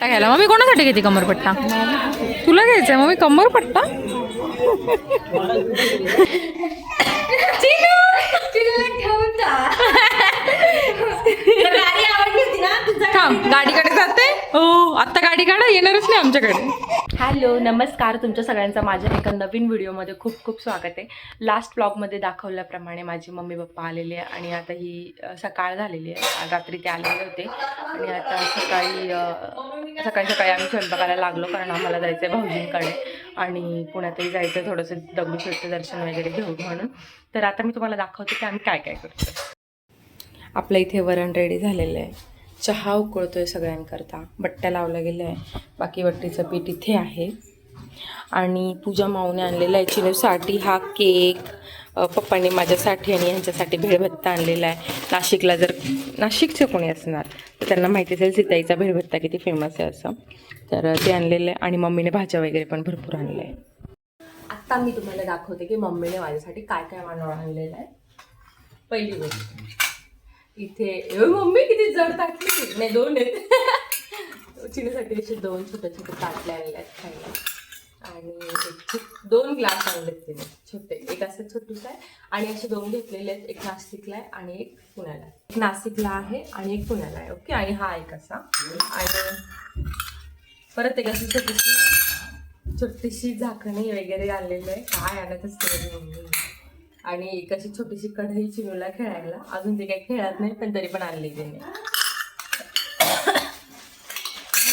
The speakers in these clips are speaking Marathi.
कमरपट्टा घ्यायला. मग मी कोणासाठी घेते कमरपट्टा? तुला घ्यायचंय मग मी कमरपट्टा? थांब, गाडीकडे जाते. हो, आता गाडी काढा, येणारच नाही आमच्याकडे. हॅलो नमस्कार, तुमच्या सगळ्यांचं माझ्या एका नवीन व्हिडिओमध्ये खूप खूप स्वागत आहे. लास्ट ब्लॉगमध्ये दाखवल्याप्रमाणे माझी मम्मी पप्पा आलेले आहे आणि आता ही सकाळ झालेली आहे. रात्री ते आलेले होते आणि आता सकाळी सकाळी आम्ही स्वयंपाकाला लागलो, कारण आम्हाला जायचं आहे भाऊजींकडे आणि पुण्यातही जायचं, थोडंसं दगडूशेठचं दर्शन वगैरे घेऊ म्हणून. तर आता मी तुम्हाला दाखवते की आम्ही काय काय करतो. आपलं इथे वरण रेडी झालेलं आहे, चहा उकळतोय सगळ्यांकरता, बट्ट्या लावल्या गेल्या आहे, बाकी बट्टीचं पीठ इथे आहे आणि पूजा माऊने आणलेला आहे चिनूसाठी हा केक, पप्पांनी माझ्यासाठी आणि ह्यांच्यासाठी भेळभत्ता आणलेला आहे. नाशिकला जर नाशिकचे कोणी असणार तर त्यांना माहिती असेल सीताईचा भेळभत्ता किती फेमस आहे असं, तर ते आणलेलं आहे आणि मम्मीने भाज्या वगैरे पण भरपूर आणलं आहे. आत्ता मी तुम्हाला दाखवते की मम्मीने माझ्यासाठी काय काय मानवळ आणलेलं आहे. पहिली गोष्ट इथे, मम्मी किती जड टाकली, नाही दोन आहेत चिनीसाठी असे दोन छोटे छोटे ताटले आणले आहेत खायला आणि दोन ग्लास आणलेत तिने छोटे, एक असं छोटूसा आहे आणि असे दोन घेतलेले आहेत, एक नाशिकला आहे आणि एक पुण्याला आहे. एक नाशिकला आहे आणि एक पुण्याला आहे. ओके, आणि हा एक असा आणि परत एक अशी छोटीशी झाकणी वगैरे आणलेलं आहे. काय आणत असते मम्मी. आणि एक अशी छोटीशी कढई चिनूला खेळायला, अजून ते काही खेळत नाही पण तरी पण आणली त्याने.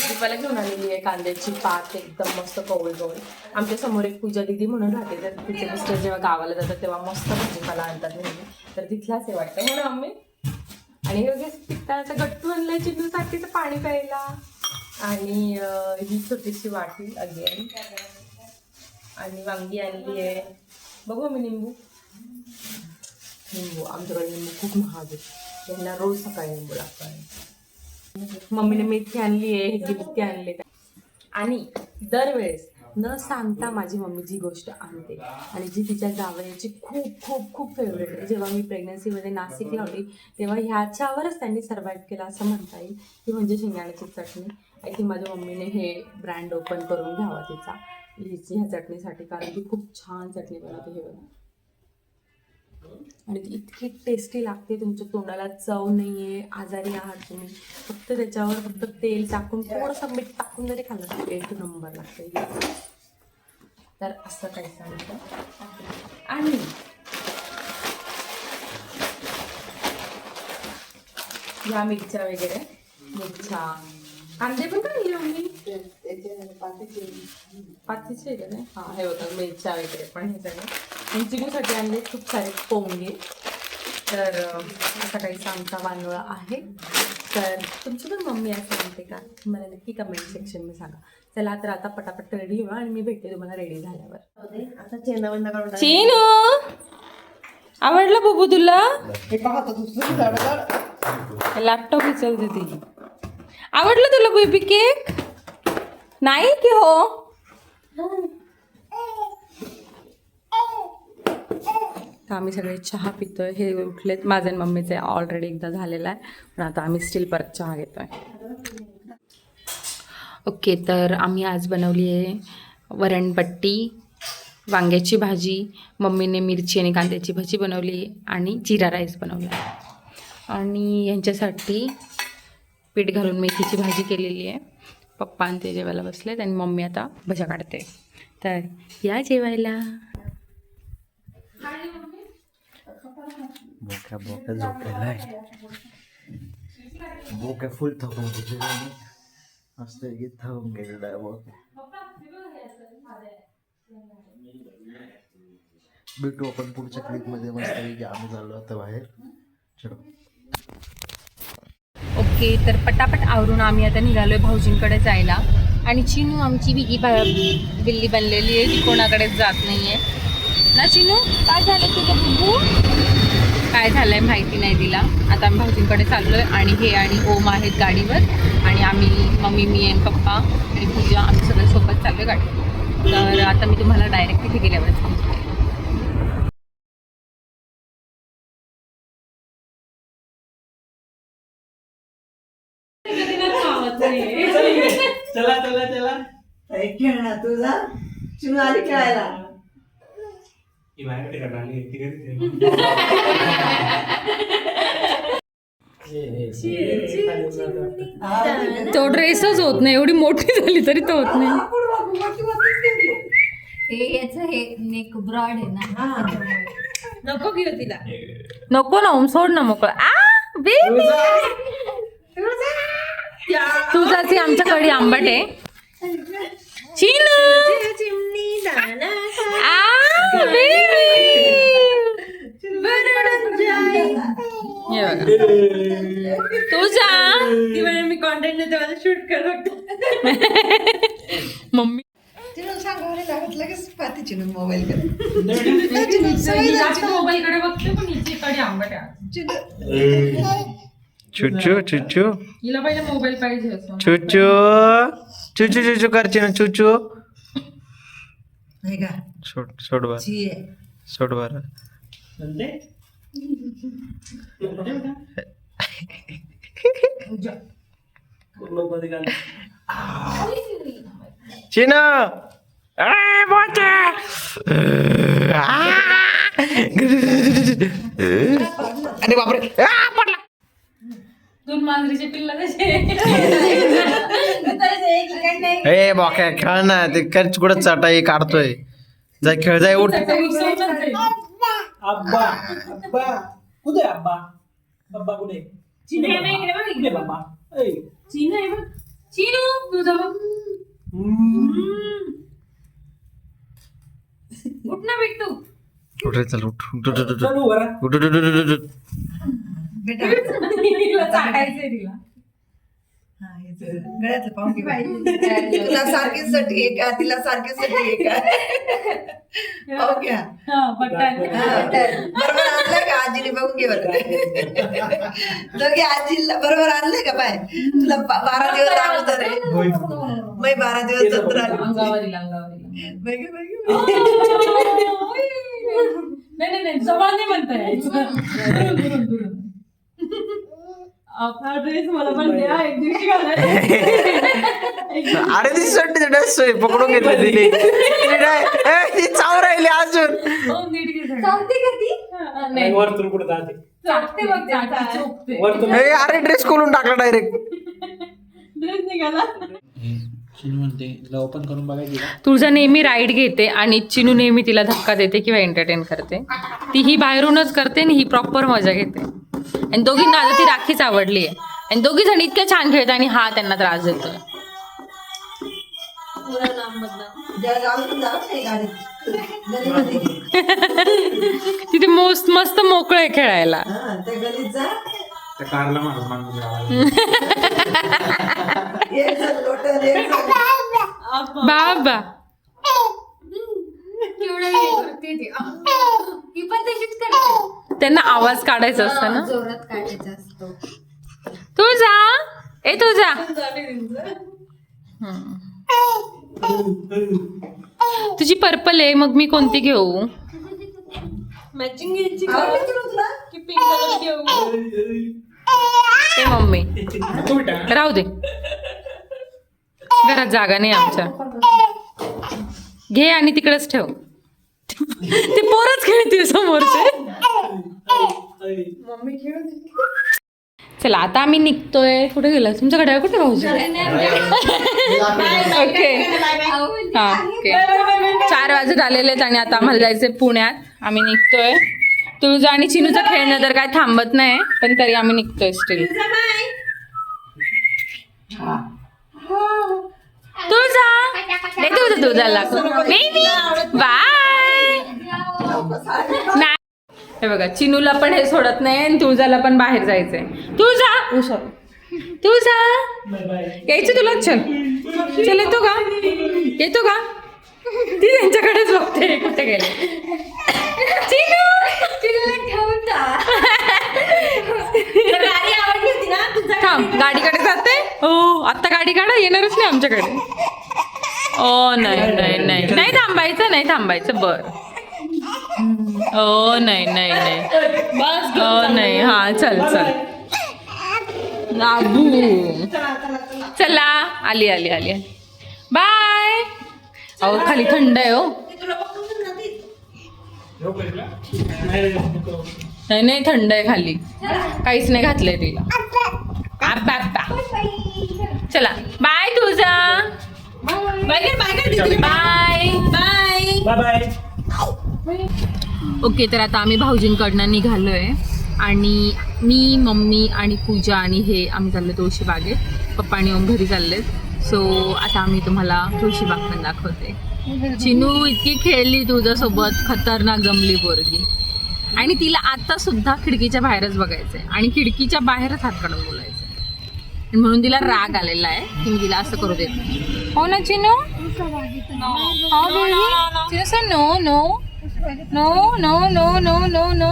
दीपाला घेऊन आलेली आहे कांद्याची पात, एकदम मस्त कवळी कवळी. आमच्या समोर एक पूजा दिदी म्हणून राहते, तर तिचे मिस्टर जेव्हा गावाला जातात तेव्हा मस्त भाजीपाला आणतात नेहमी, तर तिथलाच हे वाटतं म्हणून आम्ही. आणि हे वगैरे पित्ताचा गट्टू आणलाय चिनूसाठीचं पाणी प्यायला आणि ही छोटीशी वाटी अगेन आणि वांगी आणली आहे. बघू मी निंबू आमच्याकडे लिंबू खूप महाग आहे, त्यांना रोज सकाळी लिंबू लागतो. मम्मीने मेथी आणली आहे, गिलकी आणले आणि दरवेळेस न सांगता माझी मम्मी जी गोष्ट आणते आणि जी तिच्या जावयाची खूप खूप खूप फेवरेट आहे. जेव्हा मी प्रेग्नन्सीमध्ये नाशिकला होती तेव्हा ह्याच्यावरच त्यांनी सर्वाईव्ह केला असं म्हणता येईल, ती म्हणजे शेंगदाण्याची चटणी. आय थिंक माझ्या मम्मीने हे ब्रँड ओपन करून घ्यावा तिचा ह्या चटणीसाठी, कारण ती खूप छान चटणी बनवते. हे बघा, आणि ती इतकी टेस्टी लागते, तुमच्या तोंडाला चव नाही आहे, आजारी आहात तुम्ही, फक्त त्याच्यावर फक्त तेल टाकून थोडंसं मीठ टाकून जरी खाल्लं तर एक नंबर लागतं. तर असं काही सांगतं. आणि या मिरच्या वगैरे, मिरच्या कांदे पण का नाही मम्मी पातीचे आहे ना, हां हे होतं मिरच्या वगैरे पण हे सगळं. आणि चिकूसाठी आणले खूप सारे पोंगे. तर असा काहीचा आमचा वानोळा आहे. तर तुमची पण मम्मी असं म्हणते का, मला नक्की कमेंट सेक्शनमध्ये सांगा. चला तर आता पटापट रेडी व्हा आणि मी भेटते तुम्हाला रेडी झाल्यावर. चीनू आवडलं बबू तुला? लॅपटॉप विचारते ती. आवडलं तुला बेबी केक? नाही की हो? तर आम्ही सगळे चहा पितोय. हे उठलेत, माझे मम्मीचे ऑलरेडी एकदा झालेला आहे, पण आता आम्ही स्टील परत चहा घेतोय. ओके, तर आम्ही आज बनवली आहे वरणबट्टी, वांग्याची भाजी, मम्मीने मिरची आणि कांद्याची भाजी बनवली आणि जिरा राईस बनवला आणि यांच्यासाठी पीठ घालून मेथीची भाजी केलेली आहे. पप्पा आणि ते जेवायला बसलेत आणि मम्मी आता भजा काढते. तर या जेवायला. बोक्या झोपलेला आहे, बोक्या फुल थकून गेलेला आहे, असं थकून गेलेला आहे. भेटू आपण पुढच्या क्लिपमध्ये. मस्त आम्ही चाललो आता बाहेर. चलो. ओके, तर पटापट आवरून आम्ही आता निघालोय भाऊजींकडे जायला. आणि चिनू आमची बिल्ली बनलेली आहे, ती कोणाकडेच जात नाही आहे ना. चिनू काय झालं तुझं बुबू? काय झालंय माहिती नाही तिला. आता आम्ही भाऊजींकडे चाललोय आणि हे आणि ओम आहेत गाडीवर आणि आम्ही मम्मी, मी आणि पप्पा आणि पूजा आम्ही सगळे सोबत चाललोय गाडीवर. तर आता मी तुम्हाला डायरेक्ट तिथे गेल्यावर सांगते. चला चला चला खेळणार तुझा चिनू आली खेळायला. ही माझ्याकडे का आली ती घरी तो ड्रेसच होत नाही, एवढी मोठी झाली तरी तो होत नाही. हे याचं हे नेक ब्रॉड आहे ना. नको घेऊ तिला. नको ना ओम, सोड ना मोकळं. बेबी तुझाची आमच्याकडे आंबट आहे. चिनू चिमणी दाना बेबी तुझा ती म्हणे मी कॉन्टेंट देते मला शूट कर फक्त. मम्मी चिनू सांगावं लागत लगेच पाहते चिनू मोबाईल कडे. मोबाईल कडे बघते पण हिच्याकडे आंबट आहे. चुचू चुचू हिला पहिले मोबाईल पाहिजे असं. चुचू चुचू चुचू करची ना चुचू. नाही का सोड सोड बर ची आहे. सोड बर. चिना अरे बापरे पडला. दोन मांजरीचे पिल्ला कसे. ए बॉक्या खेळ ना ते करच कुठं चटाई काढतोय. जाय खेळ जाय उठ. अब्बा अब्बा कुठे अब्बा अब्बा कुठे इकडे बाबा. ऐ. चिनू तुझा उठ ना बेटू. उठ रे चल उठ उठ उठ उठ उठ चल वर उठ उठ उठ उठ उठ. बेटा तिला चाटायचंय तिला. हा, हे तर गळ्यातलं पाहून घे बाई. तुला सारखीच साठी आहे का तिला सारखीच साठी आहे का. पाहू घ्या. हा, पटकन. बरोबर आणलंय का आजीने बघून घे बरं. दोघे आजीला बरोबर आणलंय का बाय. तुला 12 दिवस अगोदर आहे. मी 12 दिवस जत्रा आली. अंगावरीला बघ, बघ. नाही नाही जवळ नाही म्हणता यायचं. आपला ड्रेस मला पण द्या एक दिवशी घालायला. अरे ती सट्टी ड्रेस पकडून घेतली तिने. ती चाव राहिली अजून. हो, नीट घे सगळं. चालते का ती? नाही वरतून कुठे जाते चाटते बघ, चाटते, चोखते. वरतून अरे ड्रेस खोलून टाकला डायरेक्ट. ड्रेस निघाला. म्हणते तिला ओपन करून बघायची का. तुळजा नेहमी राईड घेते आणि चिनू नेहमी तिला धक्का देते किंवा एंटरटेन करते. ती ही बाहेरूनच करते आणि ही प्रॉपर मजा घेते. आणि दोघींना आता ती राखीच आवडली आहे. आणि दोघी जण इतक्या छान खेळतात आणि हा त्यांना त्रास देतोय. जाऊन जाऊ नाही गाडीत. गलीमध्ये. तिथे मस्त मोकळं आहे खेळायला. हा, त्या गलीत जा. त्या कारला माणूस एक जण लोटन, एक जण. बाबा केवढं हे करते ती. ही पण तशीच करते. त्यांना आवाज काढायचा असतो ना. जोरात काढायचा असतो. तुझा ए तुझा तुझी पर्पल आहे मग मी कोणती घेऊ. मॅचिंग घ्यायची का? आवडते ना तुला? की पिंक कलर घेऊ. ए मम्मी राहू दे, घरात जागा नाही आमच्या. घे आणि तिकडेच ठेव. ते पोरच खेळतील समोरचे. मम्मी खेळून दे. चला आता आम्ही निघतोय. कुठे गेला तुमच्या घड्याळ कुठे भाऊजी. ओके हा ओके 4 वाजत आलेले आहेत आणि आता आम्हाला जायचंय पुण्यात. आम्ही निघतोय. तुळजा आणि चिनूचं खेळणं तर काय थांबत नाही पण तरी आम्ही निघतोय स्टील. तुळजा दे तुळजाला बाय. नाही हे बघा चिनूला पण हे सोडत नाही आणि तुळजाला पण बाहेर जायचंय. तुळजा तुळजा यायचं तुला. चल चल येतो का येतो का. ती त्यांच्याकडेच बघते कुठे गेले. चिनू ठेवून जा. गाडी आवडली होती ना. थांब गाडीकडे जाते. हो आता गाडी काढा येणारच नाही आमच्याकडे. ओ नाही नाही नाही नाही थांबायचं नाही थांबायचं. बर ओ नाही नाही नाही. ओ नाही हा चल चल नाबू चला आली आली आली आली बाय. अहो खाली थंड आहे हो. नाही नाही थंड आहे खाली, काहीच नाही घातलंय तिला. आप्पा आप्पा. चला बाय तुझा. Bye bye bye. Bye bye. Okay तर आता आम्ही भाऊजींकडनं निघालोय आणि मी मम्मी आणि पूजा आणि हे आम्ही चाललो तुळशी बागेत. पप्पा आणि ओम घरी चाललेत. सो आता आम्ही तुम्हाला तुळशी बाग पण दाखवते. चिनू इतकी खेळली तुझ्यासोबत, खतरनाक जमली पोरगी. आणि तिला आता सुद्धा खिडकीच्या बाहेरच बघायचंय आणि खिडकीच्या बाहेरच हात काढून बोलायचंय. म्हणून तिला राग आलेला आहे की मी तिला असं करू देत नाही. हो ना Chinu? No no no no no no no no.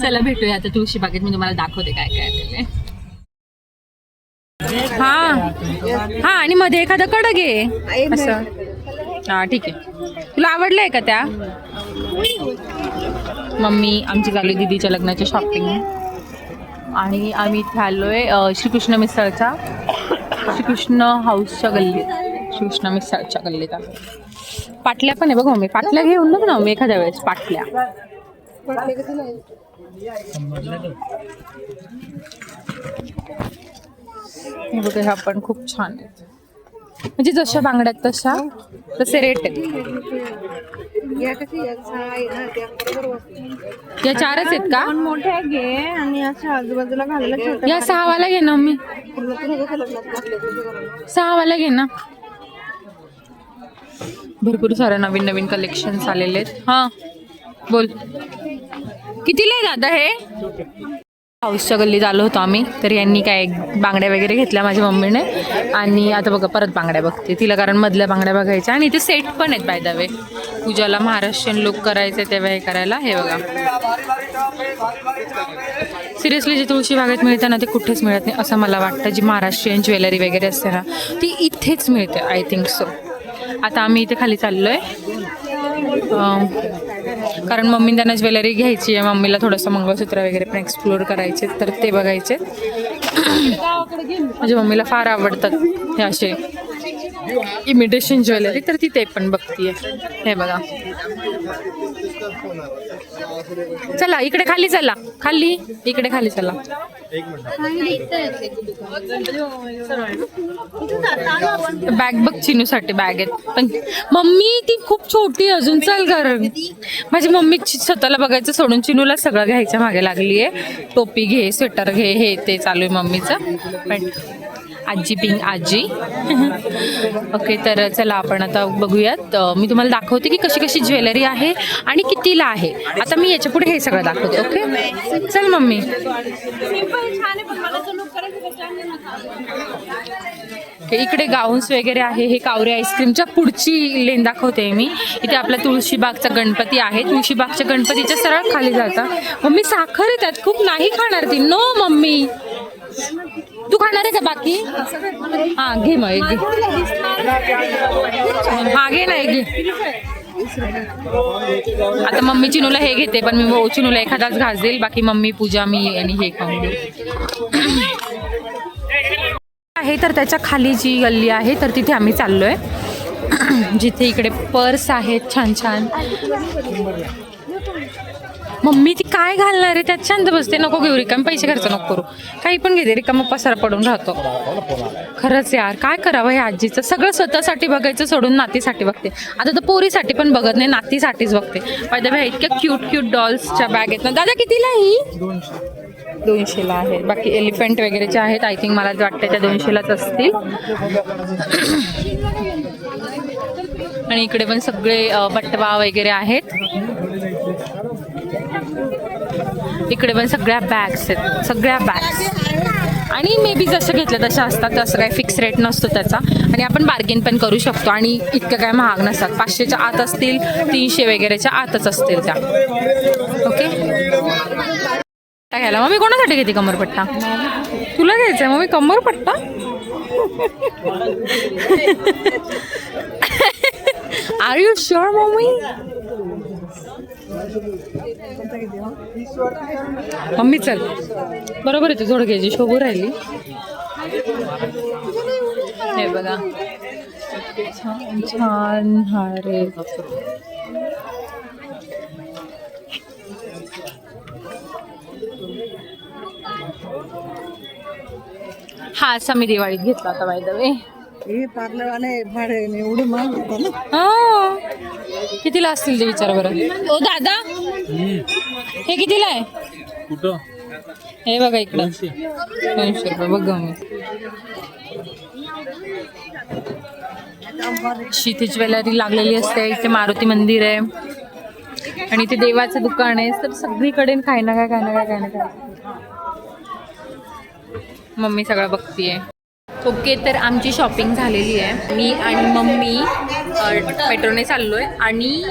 चला भेटूया आता तुळशी बागेत. मी तुम्हाला दाखवते काय काय आहे. हा हा आणि मध्ये एखादं कडक घे असं. हा ठीक आहे. तुला आवडलंय का त्या? मम्मी आमची चालू दीदीच्या लग्नाची शॉपिंग आणि आम्ही इथे आलोय श्रीकृष्ण मिसळच्या, श्रीकृष्ण हाऊसच्या गल्लीत, श्रीकृष्ण मिसळच्या गल्लीत आहे. पाटल्या पण आहे बघ मम्मी. पाटल्या घेऊन बघ ना मी एखाद्या वेळेस. पाटल्या हे बघा, ह्या पण खूप छान आहेत. म्हणजे जशा बांगड्यात तशा तसे रेट आहेत. या 4च आहेत का? मोठ्या घे आणि अशा आजूबाजूला घालायला छोट्या. या 6 वाला घे ना मी. 6 वाला घे ना. भरपूर सारे नवीन नवीन कलेक्शन्स आलेले आहेत. हा बोल कितीला आहे दादा हे? हाऊसच्या गल्लीत आलो होतो आम्ही. तर यांनी काय बांगड्या वगैरे घेतल्या माझ्या मम्मीने. आणि आता बघा परत बांगड्या बघते तिला, कारण मधल्या बांगड्या बघायच्या. आणि इथे सेट पण आहेत बाय द वे. पूजाला महाराष्ट्रीयन लुक करायचे तेव्हा हे करायला. हे बघा सिरियसली जे तुळशी बागेत मिळतं ना ते कुठेच मिळत नाही असं मला वाटतं. जी महाराष्ट्रीयन ज्वेलरी वगैरे असते ना ती इथेच मिळते आय थिंक सो. आता आम्ही इथे खाली चाललोय कारण मम्मी त्यांना ज्वेलरी घ्यायची आहे. मम्मीला थोडंसं मंगळसूत्र वगैरे पण एक्सप्लोअर करायचे तर ते बघायचे. माझ्या मम्मीला फार आवडतात हे असे इमिटेशन ज्वेलरी, तर ती ते पण बघतीये. हे बघा चला इकडे खाली चला, खाली इकडे खाली चला. बॅग बघ चिनूसाठी बॅग आहेत पण मम्मी ती खूप छोटी अजून. चल घर माझी मम्मी स्वतःला बघायचं सोडून चिनूला सगळं घ्यायच्या मागे लागली आहे. टोपी घे, स्वेटर घे, हे ते चालू आहे मम्मीचं. पण आजी पिंग आजी. ओके तर चला आपण आता बघूयात. मी तुम्हाला दाखवते की कशी कशी ज्वेलरी आहे आणि कितीला आहे. आता मी याच्या पुढे हे सगळं दाखवते. ओके चल मम्मी. इकडे गाऊन्स वगैरे आहे. हे कावरे आईस्क्रीमच्या पुढची लेन दाखवते मी. इथे आपला तुळशीबागचा गणपती आहे. तुळशीबागच्या गणपतीच्या सरळ खाली जाता. मम्मी साखर आहे त्यात खूप, नाही खाणार ती. नो मम्मी तू खाणार आहे का बाकी? हा घे मग एक घे. हा घे ना एक घे. आता मम्मी चिनूला हे घेते पण मी चिनूला एखादाच घास देईल. बाकी मम्मी पूजा मी आणि हे खाऊन आहे. तर त्याच्या खाली जी गल्ली आहे तर तिथे आम्ही चाललोय जिथे इकडे पर्स आहेत छान छान. मम्मी ती काय घालणार आहे त्यात? शांत बसते. नको घेऊ, रिकाम पैसे खर्च नको करू. काही पण घेते, रिकाम पसारा पडून राहतो. खरंच यार काय करावं हे आजीचं. सगळं स्वतःसाठी बघायचं सोडून नातीसाठी बघते. आता तर पोरीसाठी पण बघत नाही, नातीसाठीच बघते. पाहिजे भाई इतक्या क्यूट क्यूट डॉल्सच्या बॅग आहेत ना. दादा कितीला ही? 200ला आहे. बाकी एलिफंट वगैरेच्या आहेत. आय थिंक मला वाटतं त्या 200लाच असतील. आणि इकडे पण सगळे बटवा वगैरे आहेत. इकडे पण सगळ्या बॅग्स आहेत, सगळ्या बॅग्स. आणि मे बी जसं घेतलं तशा असतात, तसं काही फिक्स रेट नसतो त्याचा. आणि आपण बार्गेन पण करू शकतो. आणि इतकं काय महाग नसतात. 500च्या आत असतील, 300 वगैरेच्या आतच असतील त्या. ओके घ्यायला मम्मी कोणासाठी घेते कमरपट्टा? तुला घ्यायचं आहे मम्मी कमरपट्टा? Are you sure mummy? Mummy चल बरोबर आहे, तू झोडक्याची शोभू राहिली. हे बघा छान छान हार आहे. हा असा मी दिवाळीत घेतला होता बाय द वे. हे पार्लरवाले भाडे एवढे महाग होतं ना. हा कितीला असतील ते विचार बरं. ओ दादा हे कितीला आहे? कुठं? हे बघा इकडं 200 रुपये. बघ मी इथे ज्वेलरी लागलेली असते. इथे मारुती मंदिर आहे आणि इथे देवाचं दुकान आहे. तर सगळीकडे काय ना काय. मम्मी सगळं बघतीये. ओके, तर आमची शॉपिंग झालेली आहे. मी आणि मम्मी मेट्रोने चाललोय आणि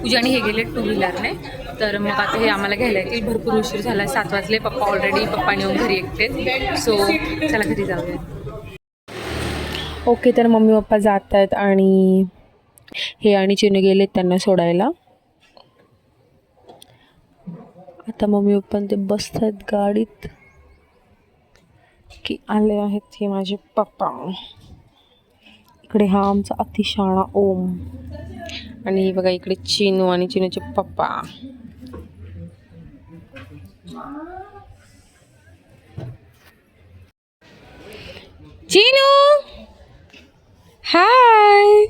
पूजाने हे गेले 2 व्हीलरने. तर मग आता हे आम्हाला घ्यायला येतील. भरपूर उशीर झाला, 7 वाजले. पप्पाने येऊन घरी एकटे. सो चला घरी जाऊया. ओके, तर मम्मी पप्पा जात आहेत आणि हे आणि चिनू गेलेत त्यांना सोडायला. आता मम्मी पप्पा ते बसत आहेत गाडीत की आले आहेत हे माझे पप्पा. इकडे हा आमचा अतिशाणा ओम आणि बघा इकडे चिनू आणि चिनूचे पप्पा. चिनू हाय.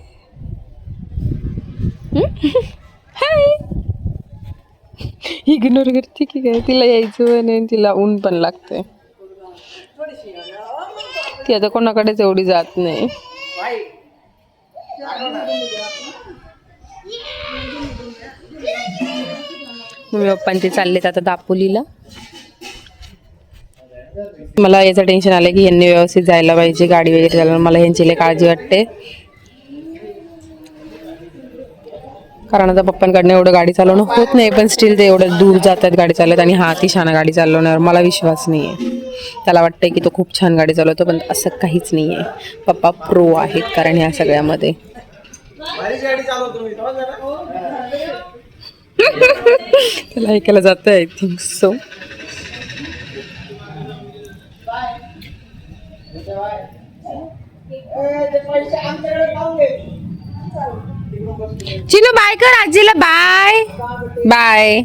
हाय. इग्नोर करते की काय? तिला यायचं नाही, तिला ऊन पण लागते. ती आता कोणाकडेच एवढी जात नाही. मम्मी पप्पांचे चाललेत आता दापोलीला. मला याचं टेन्शन आलं की यांनी व्यवस्थित जायला पाहिजे, गाडी वगैरे चालवून. मला ह्यांची लई काळजी वाटते, कारण आता पप्पांकडनं एवढं गाडी चालवणं होत नाही. पण स्टील ते एवढं दूर जातात गाडी चालवत आणि हा अतिशहाणा गाडी चालवण्यावर मला विश्वास नाही आहे. त्याला वाटतंय की तो खूप छान गाडी चालवतो, पण असं काहीच नाही आहे. पप्पा प्रो आहेत कारण ह्या सगळ्यामध्ये. त्याला ऐकायला जातं I think so. Chinu bye कर आजीला. Bye bye.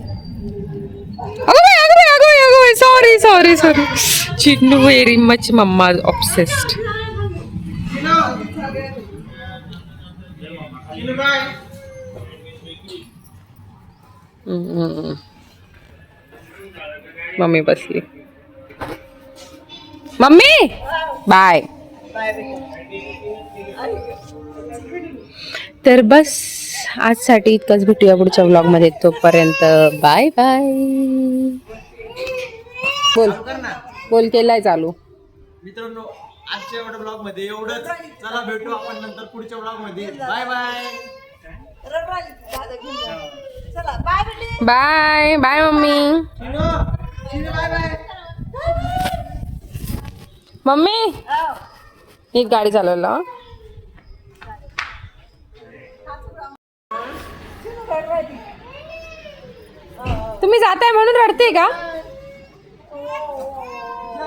अगं sorry. Chinu very much mamma obsessed. Mummy बसली. Mummy bye. तर बस आजसाठी इतकंच. भेटूया पुढच्या व्लॉगमध्ये. तोपर्यंत बाय बाय. बोल केलाय चालू. मित्रांनो, आजच्या एवढ्या ब्लॉग मध्ये एवढंच. चला भेटू आपण नंतर पुढच्या ब्लॉग मध्ये. Bye bye. Bye bye mummy. Mummy एक गाडी चालवला. तुम्ही जाताय म्हणून रडते का?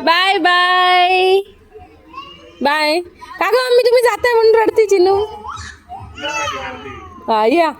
Bye bye bye. का ग मम्मी तुम्ही जाताय म्हणून रडते चिनू? या